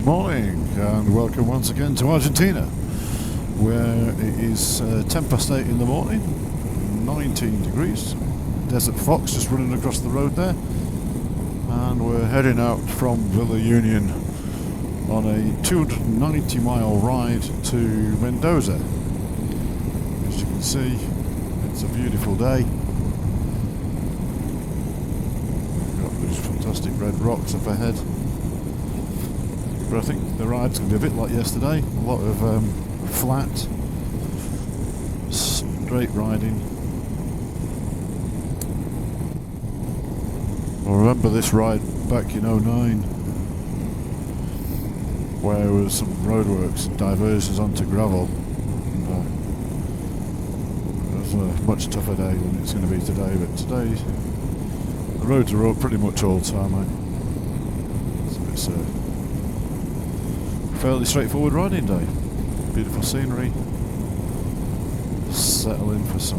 morning and welcome once again to Argentina, where it is 10 past 8 in the morning, 19 degrees, Desert Fox just running across the road there, and we're heading out from Villa Union on a 290 mile ride to Mendoza. As you can see, it's a beautiful day. We've got those fantastic red rocks up ahead. But I think the ride's going to be a bit like yesterday, a lot of flat, straight riding. I remember this ride back in '09, where there was some roadworks and diversions onto gravel. And, it was a much tougher day than it's going to be today, but today the roads are all pretty much all tarmac. So it's fairly straightforward riding day. Beautiful scenery. Settle in for some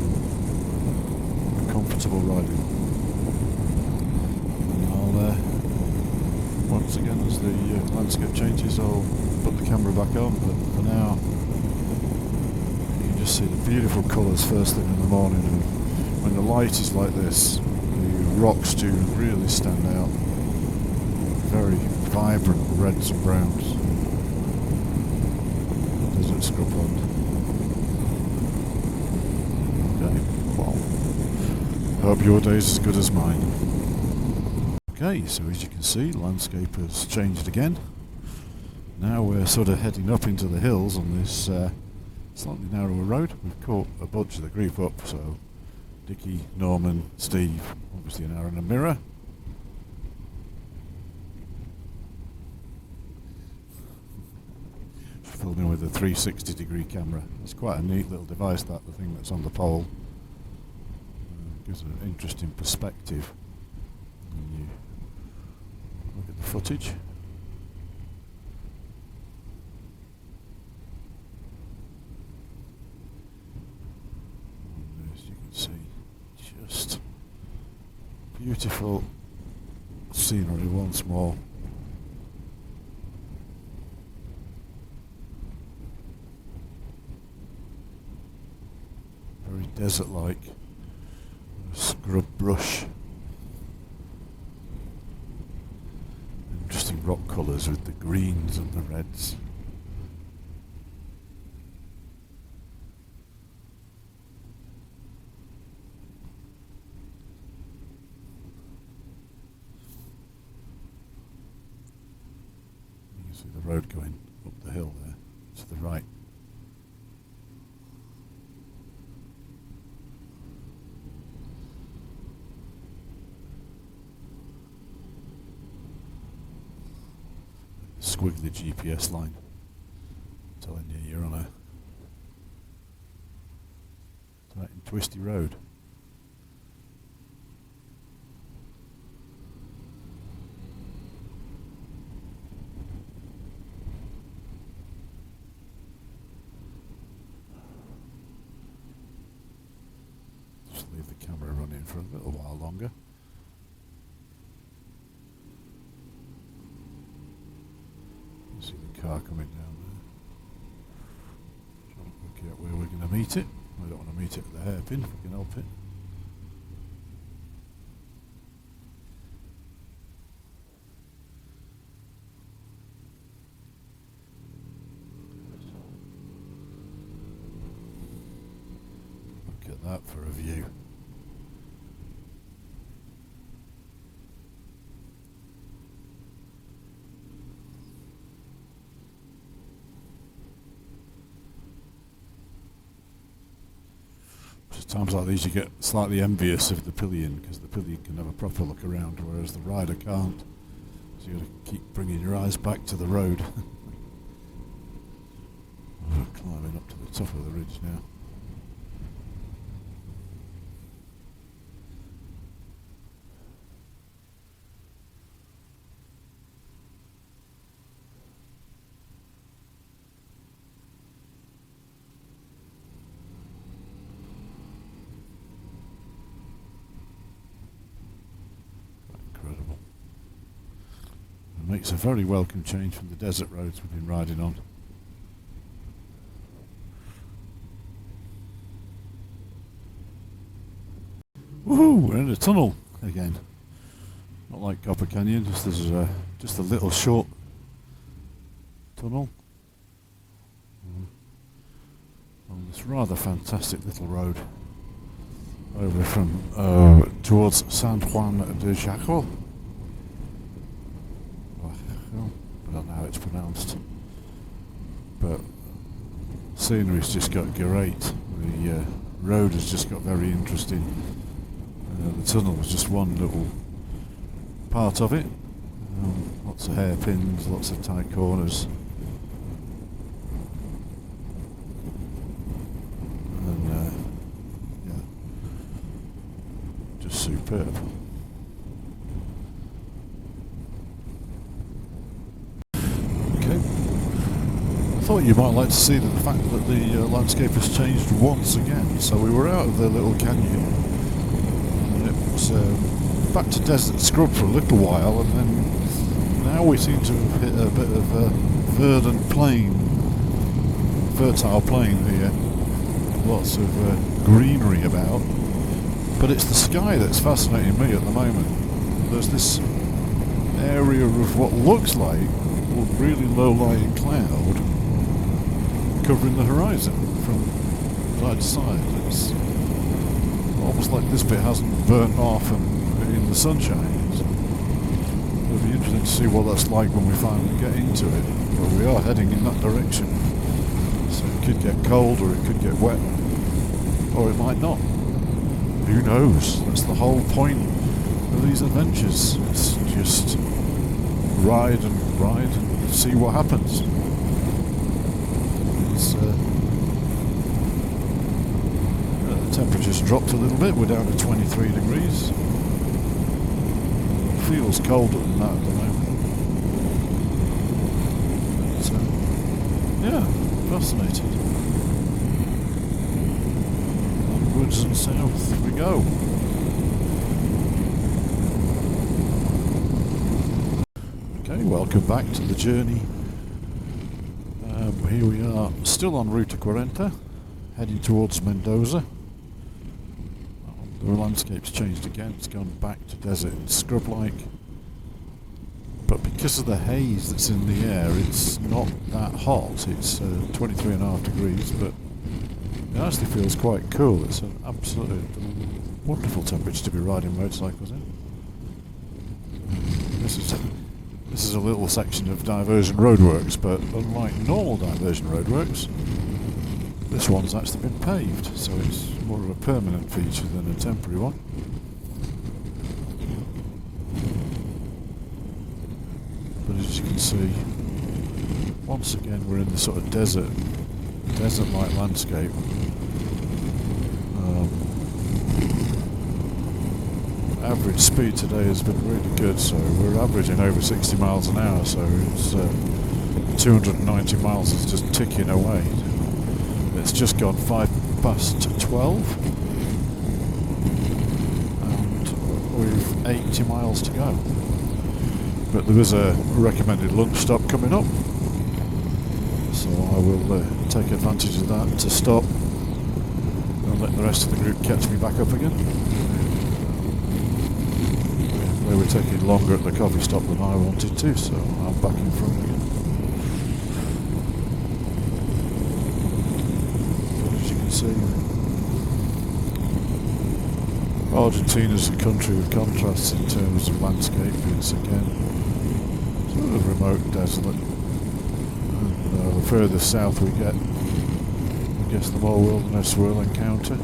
comfortable riding. And I'll once again, as the landscape changes, I'll put the camera back on, but for now you can just see the beautiful colours first thing in the morning, and when the light is like this the rocks do really stand out. Very vibrant reds and browns. Desert scrubland. Okay, well, hope your day's as good as mine. Okay, so as you can see, landscape has changed again. Now we're sort of heading up into the hills on this slightly narrower road. We've caught a bunch of the group up, so Dickie, Norman, Steve, obviously an Aaron and Mirror. Filming with a 360 degree camera. It's quite a neat little device, that, the thing that's on the pole. Gives an interesting perspective when you look at the footage. And as you can see, just beautiful scenery once more. Very desert-like, scrub brush, interesting rock colours with the greens and the reds. You can see the road going up the hill there to the right. Squiggly GPS line telling you you're on a tight and twisty road. Just leave the camera running for a little while longer. See the car coming down there. Trying to work out where we're going to meet it. I don't want to meet it at the hairpin if we can help it. Look at that for a view. Times like these you get slightly envious of the pillion, because the pillion can have a proper look around, whereas the rider can't. So you've got to keep bringing your eyes back to the road. We're climbing up to the top of the ridge now. makes a very welcome change from the desert roads we've been riding on. Woohoo! We're in a tunnel again. Not like Copper Canyon, just a little short tunnel on this rather fantastic little road over from towards San Juan de Jaco. I don't know how it's pronounced, but scenery's just got great. The road has just got very interesting. The tunnel was just one little part of it. Lots of hairpins, lots of tight corners, and yeah, just superb. I thought you might like to see the fact that the landscape has changed once again. So we were out of the little canyon, and it was back to desert scrub for a little while, and then now we seem to have hit a bit of a verdant plain, fertile plain here. Lots of greenery about, but it's the sky that's fascinating me at the moment. There's this area of what looks like a really low-lying cloud covering the horizon from side to side. It's almost like this bit hasn't burnt off and in the sunshine. It'll be interesting to see what that's like when we finally get into it. But we are heading in that direction. So it could get cold, or it could get wet, or it might not. Who knows? That's the whole point of these adventures. It's just ride and see what happens. The temperature's dropped a little bit. We're down to 23 degrees. It feels colder than that at the moment. But, yeah, fascinated. Onwards and south we go. Okay, welcome back to the journey. Here we are, still on Ruta 40, heading towards Mendoza. The landscape's changed again, it's gone back to desert and scrub-like. But because of the haze that's in the air, it's not that hot. It's 23.5 degrees, but it actually feels quite cool. It's an absolute wonderful temperature to be riding motorcycles in. This is a little section of diversion roadworks, but unlike normal diversion roadworks, this one's actually been paved, so it's more of a permanent feature than a temporary one. But as you can see, once again we're in the sort of desert-like landscape. Average speed today has been really good, so we're averaging over 60 miles an hour, so it's 290 miles is just ticking away. It's just gone 12 and we've 80 miles to go. But there is a recommended lunch stop coming up, so I will take advantage of that to stop and let the rest of the group catch me back up again. They were taking longer at the coffee stop than I wanted to, so I'm back in front again. As you can see, Argentina's a country of contrasts in terms of landscape. It's again sort of remote, desolate. And the further south we get, I guess the more wilderness we'll encounter.